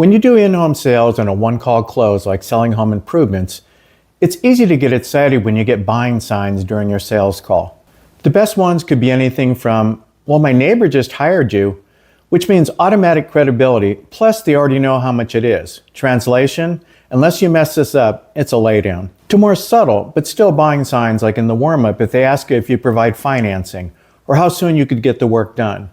When you do in-home sales and a one-call close like selling home improvements, it's easy to get excited when you get buying signs during your sales call. The best ones could be anything from, well, my neighbor just hired you, which means automatic credibility, plus they already know how much it is. Translation, unless you mess this up, it's a laydown. To more subtle, but still buying signs like in the warm-up if they ask you if you provide financing, or how soon you could get the work done.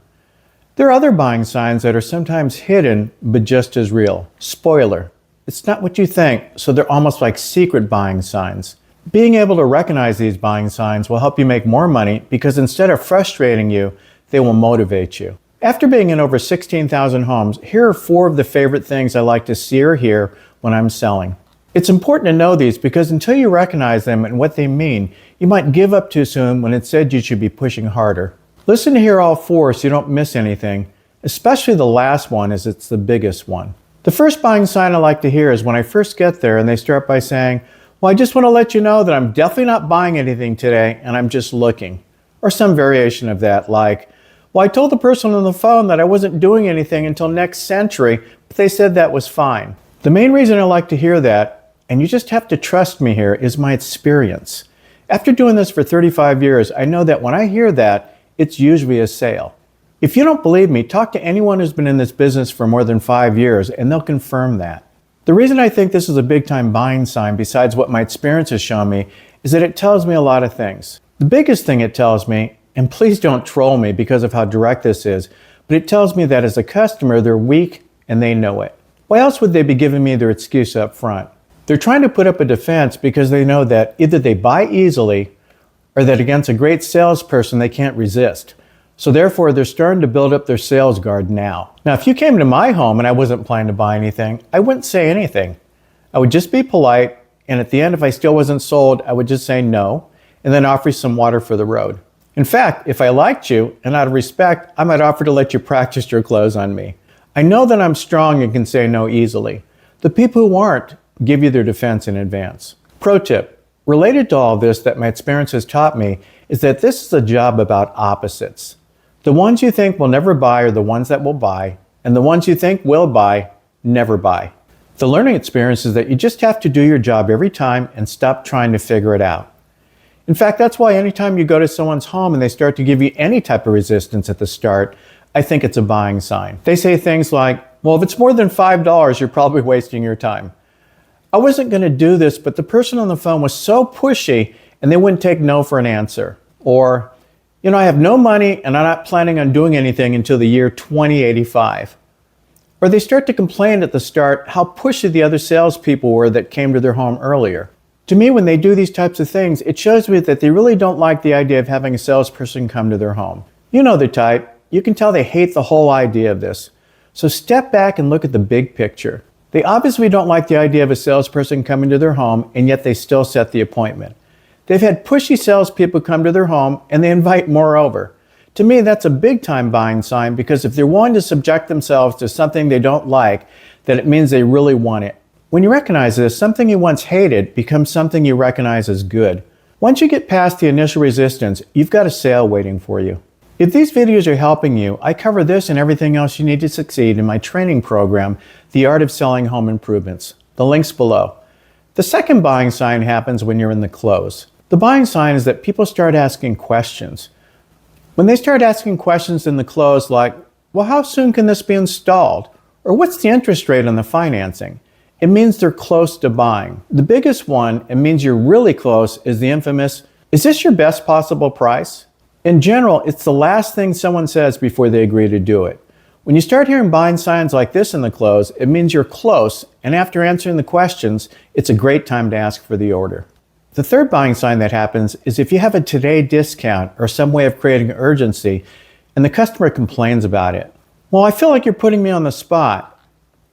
There are other buying signs that are sometimes hidden, but just as real. Spoiler, it's not what you think, so they're almost like secret buying signs. Being able to recognize these buying signs will help you make more money because instead of frustrating you, they will motivate you. After being in over 16,000 homes, here are 4 of the favorite things I like to see or hear when I'm selling. It's important to know these because until you recognize them and what they mean, you might give up too soon when instead you should be pushing harder. Listen to hear all 4 so you don't miss anything, especially the last one as it's the biggest one. The first buying sign I like to hear is when I first get there and they start by saying, well, I just want to let you know that I'm definitely not buying anything today and I'm just looking. Or some variation of that like, well, I told the person on the phone that I wasn't doing anything until next century, but they said that was fine. The main reason I like to hear that, and you just have to trust me here, is my experience. After doing this for 35 years, I know that when I hear that, it's usually a sale. If you don't believe me, talk to anyone who's been in this business for more than 5 years and they'll confirm that. The reason I think this is a big time buying sign besides what my experience has shown me is that it tells me a lot of things. The biggest thing it tells me, and please don't troll me because of how direct this is, but it tells me that as a customer they're weak and they know it. Why else would they be giving me their excuse up front? They're trying to put up a defense because they know that either they buy easily or that against a great salesperson they can't resist. So therefore they're starting to build up their sales guard now. Now if you came to my home and I wasn't planning to buy anything, I wouldn't say anything. I would just be polite, and at the end if I still wasn't sold, I would just say no and then offer you some water for the road. In fact, if I liked you and out of respect, I might offer to let you practice your close on me. I know that I'm strong and can say no easily. The people who aren't give you their defense in advance. Pro tip. Related to all this that my experience has taught me is that this is a job about opposites. The ones you think will never buy are the ones that will buy, and the ones you think will buy, never buy. The learning experience is that you just have to do your job every time and stop trying to figure it out. In fact, that's why anytime you go to someone's home and they start to give you any type of resistance at the start, I think it's a buying sign. They say things like, well, if it's more than $5, you're probably wasting your time. I wasn't going to do this, but the person on the phone was so pushy and they wouldn't take no for an answer. Or, I have no money and I'm not planning on doing anything until the year 2085. Or they start to complain at the start how pushy the other salespeople were that came to their home earlier. To me, when they do these types of things, it shows me that they really don't like the idea of having a salesperson come to their home. You know the type. You can tell they hate the whole idea of this. So step back and look at the big picture. They obviously don't like the idea of a salesperson coming to their home, and yet they still set the appointment. They've had pushy salespeople come to their home, and they invite more over. To me, that's a big-time buying sign because if they're willing to subject themselves to something they don't like, then it means they really want it. When you recognize this, something you once hated becomes something you recognize as good. Once you get past the initial resistance, you've got a sale waiting for you. If these videos are helping you, I cover this and everything else you need to succeed in my training program, The Art of Selling Home Improvements. The link's below. The second buying sign happens when you're in the close. The buying sign is that people start asking questions. When they start asking questions in the close like, well, how soon can this be installed? Or what's the interest rate on the financing? It means they're close to buying. The biggest one, it means you're really close, is the infamous, is this your best possible price? In general, it's the last thing someone says before they agree to do it. When you start hearing buying signs like this in the close, it means you're close, and after answering the questions, it's a great time to ask for the order. The third buying sign that happens is if you have a today discount or some way of creating urgency, and the customer complains about it. Well, I feel like you're putting me on the spot.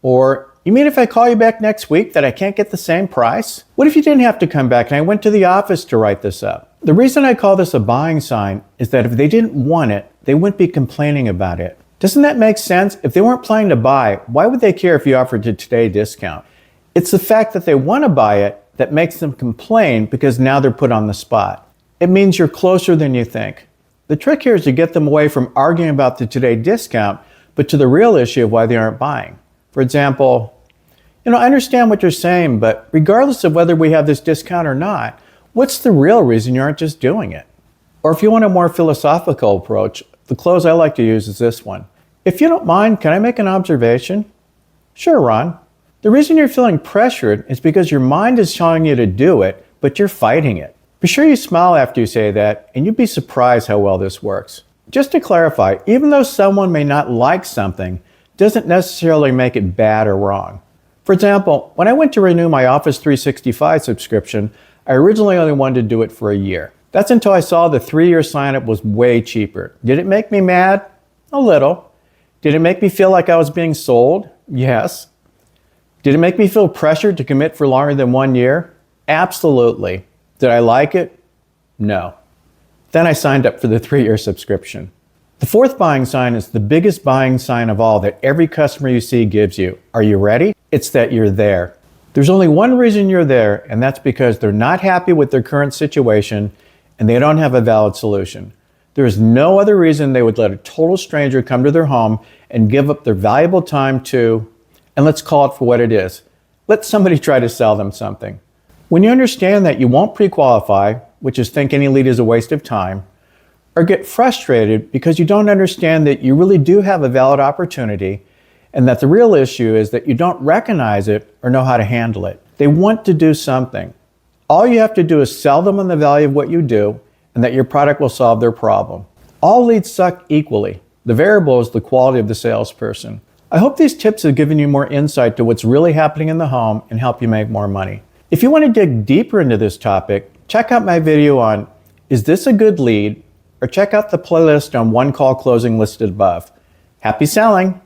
Or, you mean if I call you back next week that I can't get the same price? What if you didn't have to come back and I went to the office to write this up? The reason I call this a buying sign is that if they didn't want it, they wouldn't be complaining about it. Doesn't that make sense? If they weren't planning to buy, why would they care if you offered a today discount? It's the fact that they want to buy it that makes them complain because now they're put on the spot. It means you're closer than you think. The trick here is to get them away from arguing about the today discount, but to the real issue of why they aren't buying. For example, I understand what you're saying, but regardless of whether we have this discount or not, what's the real reason you aren't just doing it? Or if you want a more philosophical approach, the close I like to use is this one. If you don't mind, can I make an observation? Sure, Ron. The reason you're feeling pressured is because your mind is telling you to do it, but you're fighting it. Be sure you smile after you say that, and you'd be surprised how well this works. Just to clarify, even though someone may not like something, doesn't necessarily make it bad or wrong. For example, when I went to renew my Office 365 subscription, I originally only wanted to do it for a year. That's until I saw the 3-year sign-up was way cheaper. Did it make me mad? A little. Did it make me feel like I was being sold? Yes. Did it make me feel pressured to commit for longer than 1 year? Absolutely. Did I like it? No. Then I signed up for the 3-year subscription. The fourth buying sign is the biggest buying sign of all that every customer you see gives you. Are you ready? It's that you're there. There's only one reason you're there, and that's because they're not happy with their current situation and they don't have a valid solution. There is no other reason they would let a total stranger come to their home and give up their valuable time to, and let's call it for what it is, let somebody try to sell them something. When you understand that you won't pre-qualify, which is think any lead is a waste of time, or get frustrated because you don't understand that you really do have a valid opportunity and that the real issue is that you don't recognize it or know how to handle it. They want to do something. All you have to do is sell them on the value of what you do and that your product will solve their problem. All leads suck equally. The variable is the quality of the salesperson. I hope these tips have given you more insight to what's really happening in the home and help you make more money. If you want to dig deeper into this topic, check out my video on Is This a Good Lead? Or check out the playlist on One Call Closing listed above. Happy selling!